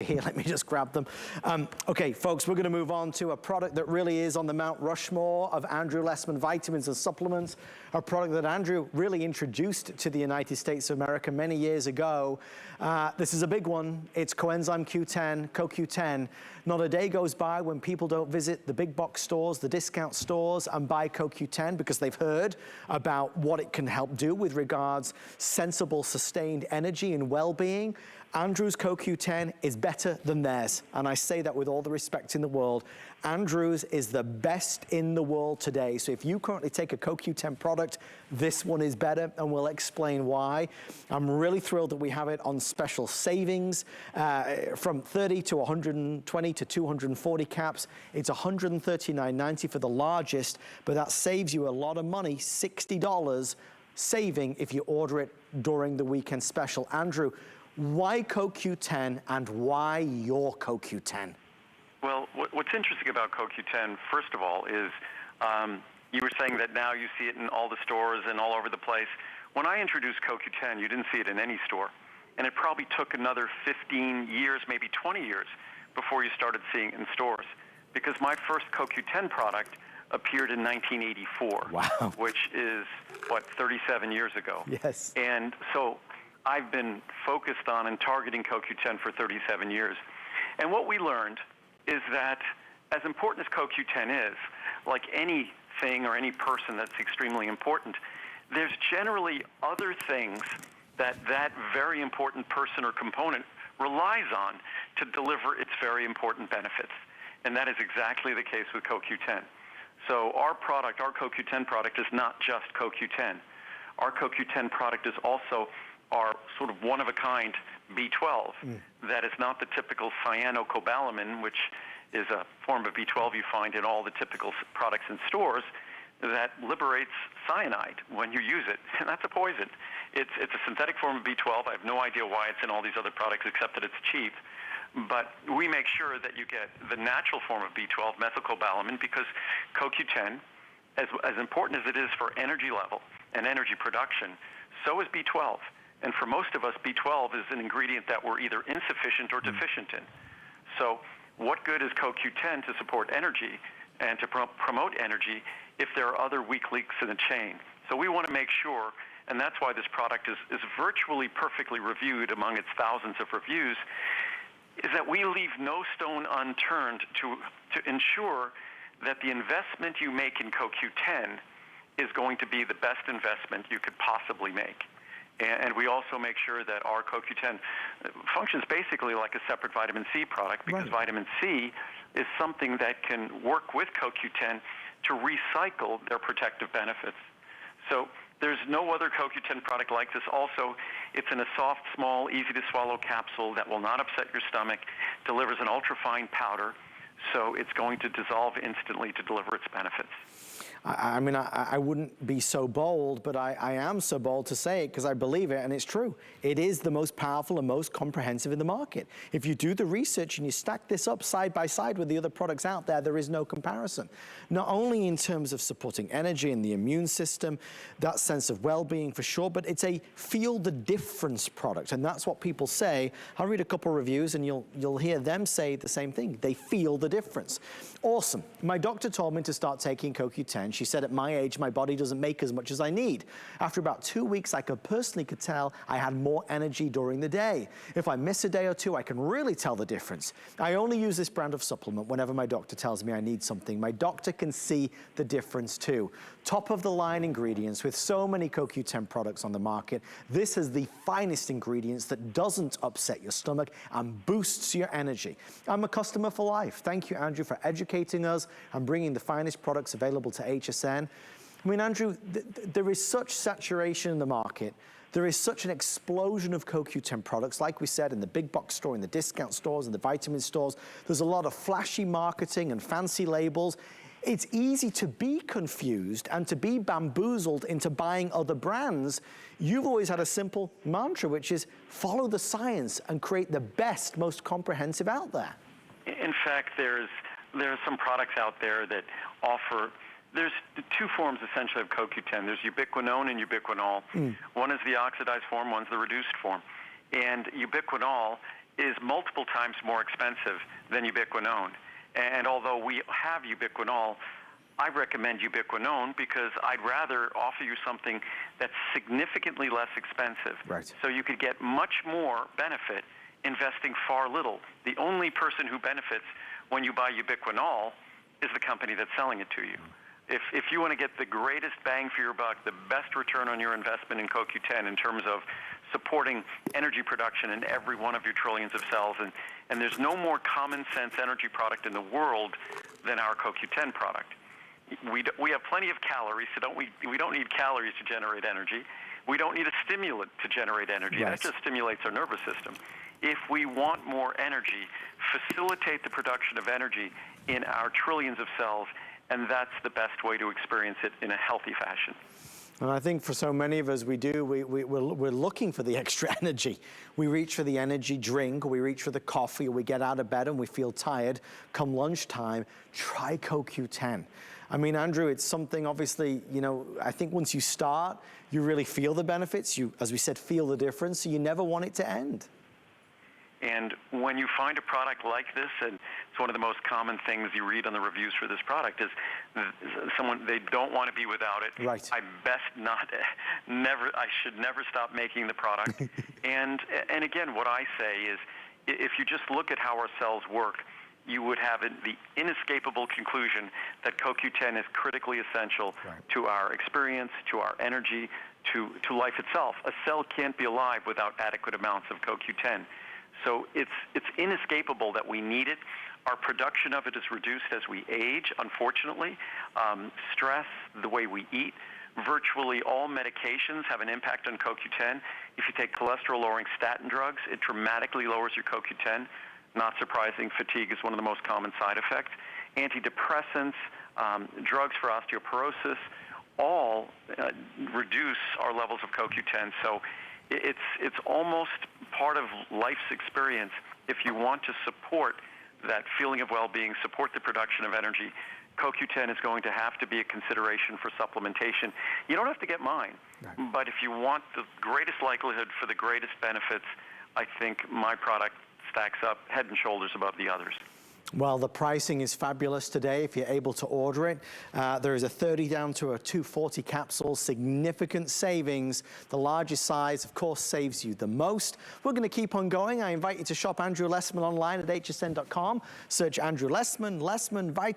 Here, let me just grab them. Okay, folks, we're going to move on to a product that really is on the Mount Rushmore of Andrew Lessman vitamins and supplements, a product that Andrew really introduced to the United States of America many years ago. This is a big one. It's Coenzyme Q10, CoQ10. Not a day goes by when people don't visit the big box stores, the discount stores, and buy CoQ10 because they've heard about what it can help do with regards sensible, sustained energy and well-being. Andrew's CoQ10 is better than theirs, and I say that with all the respect in the world. Andrew's is the best in the world today, so if you currently take a CoQ10 product, this one is better, and we'll explain why. I'm really thrilled that we have it on special savings from 30 to 120 to 240 caps. It's $139.90 for the largest, but that saves you a lot of money, $60 saving if you order it during the weekend special. Andrew, why CoQ10 and why your CoQ10? Well, what's interesting about CoQ10, first of all, is you were saying that now you see it in all the stores and all over the place. When I introduced CoQ10, you didn't see it in any store. And it probably took another 15 years, maybe 20 years, before you started seeing it in stores. Because my first CoQ10 product appeared in 1984, wow, which is, what, 37 years ago. Yes. And so I've been focused on and targeting CoQ10 for 37 years. And what we learned is that as important as CoQ10 is, like anything or any person that's extremely important, there's generally other things that that very important person or component relies on to deliver its very important benefits. And that is exactly the case with CoQ10. So our product, our CoQ10 product, is not just CoQ10. Our CoQ10 product is also our sort of one-of-a-kind B12 that is not the typical cyanocobalamin, which is a form of B12 you find in all the typical products in stores, that liberates cyanide when you use it, and that's a poison. It's a synthetic form of B12. I have no idea why it's in all these other products except that it's cheap. But we make sure that you get the natural form of B12, methylcobalamin, because CoQ10, as important as it is for energy level and energy production, so is B12. And for most of us, B12 is an ingredient that we're either insufficient or deficient in. So what good is CoQ10 to support energy and to promote energy if there are other weak links in the chain? So we want to make sure, and that's why this product is virtually perfectly reviewed among its thousands of reviews, is that we leave no stone unturned to ensure that the investment you make in CoQ10 is going to be the best investment you could possibly make. And we also make sure that our CoQ10 functions basically like a separate vitamin C product, because vitamin C is something that can work with CoQ10 to recycle their protective benefits. So there's no other CoQ10 product like this. Also, it's in a soft, small, easy-to-swallow capsule that will not upset your stomach, delivers an ultrafine powder, so it's going to dissolve instantly to deliver its benefits. I mean, I wouldn't be so bold, but I am so bold to say it because I believe it, and it's true. It is the most powerful and most comprehensive in the market. If you do the research and you stack this up side by side with the other products out there, there is no comparison. Not only in terms of supporting energy and the immune system, that sense of well-being for sure, but it's a feel the difference product, and that's what people say. I'll read a couple reviews and you'll hear them say the same thing. They feel the difference. Awesome. My doctor told me to start taking CoQ10. She said at my age, my body doesn't make as much as I need. After about 2 weeks, I could tell I had more energy during the day. If I miss a day or two, I can really tell the difference. I only use this brand of supplement whenever my doctor tells me I need something. My doctor can see the difference too. Top of the line ingredients with so many CoQ10 products on the market. This is the finest ingredients that doesn't upset your stomach and boosts your energy. I'm a customer for life. Thank you, Andrew, for educating us and bringing the finest products available to HSN. I mean, Andrew, there is such saturation in the market. There is such an explosion of CoQ10 products, like we said, in the big box store, in the discount stores, in the vitamin stores. There's a lot of flashy marketing and fancy labels. It's easy to be confused and to be bamboozled into buying other brands. You've always had a simple mantra, which is follow the science and create the best, most comprehensive out there. In fact, there's some products out there that offer, there's two forms essentially of CoQ10. There's ubiquinone and ubiquinol. One is the oxidized form, one's the reduced form. And ubiquinol is multiple times more expensive than ubiquinone. And although we have ubiquinol, I recommend ubiquinone because I'd rather offer you something that's significantly less expensive. Right. So you could get much more benefit investing far little. The only person who benefits when you buy ubiquinol is the company that's selling it to you. If you want to get the greatest bang for your buck, the best return on your investment in CoQ10 in terms of supporting energy production in every one of your trillions of cells, and there's no more common sense energy product in the world than our CoQ10 product. We have plenty of calories, so we don't need calories to generate energy. We don't need a stimulant to generate energy. Right. That just stimulates our nervous system. If we want more energy, facilitate the production of energy in our trillions of cells, and that's the best way to experience it in a healthy fashion. And I think for so many of us, we're looking for the extra energy. We reach for the energy drink, or we reach for the coffee, or we get out of bed and we feel tired. Come lunchtime, try CoQ10. I mean, Andrew, it's something obviously, you know, I think once you start, you really feel the benefits. You, as we said, feel the difference, so you never want it to end. And when you find a product like this, and it's one of the most common things you read on the reviews for this product is they don't want to be without it. Right. I should never stop making the product. and again, what I say is, if you just look at how our cells work, you would have the inescapable conclusion that CoQ10 is critically essential to our experience, to our energy, to life itself. A cell can't be alive without adequate amounts of CoQ10. So it's inescapable that we need it. Our production of it is reduced as we age, unfortunately. Stress, the way we eat, virtually all medications have an impact on CoQ10. If you take cholesterol-lowering statin drugs, it dramatically lowers your CoQ10. Not surprising, fatigue is one of the most common side effects. Antidepressants, drugs for osteoporosis, all reduce our levels of CoQ10. So it's almost part of life's experience. If you want to support that feeling of well-being, support the production of energy, CoQ10 is going to have to be a consideration for supplementation. You don't have to get mine, but if you want the greatest likelihood for the greatest benefits, I think my product stacks up head and shoulders above the others. Well, the pricing is fabulous today if you're able to order it. There is a 30 down to a 240 capsules, significant savings. The largest size, of course, saves you the most. We're going to keep on going. I invite you to shop Andrew Lessman online at hsn.com. Search Andrew Lessman, Lessman Vitamin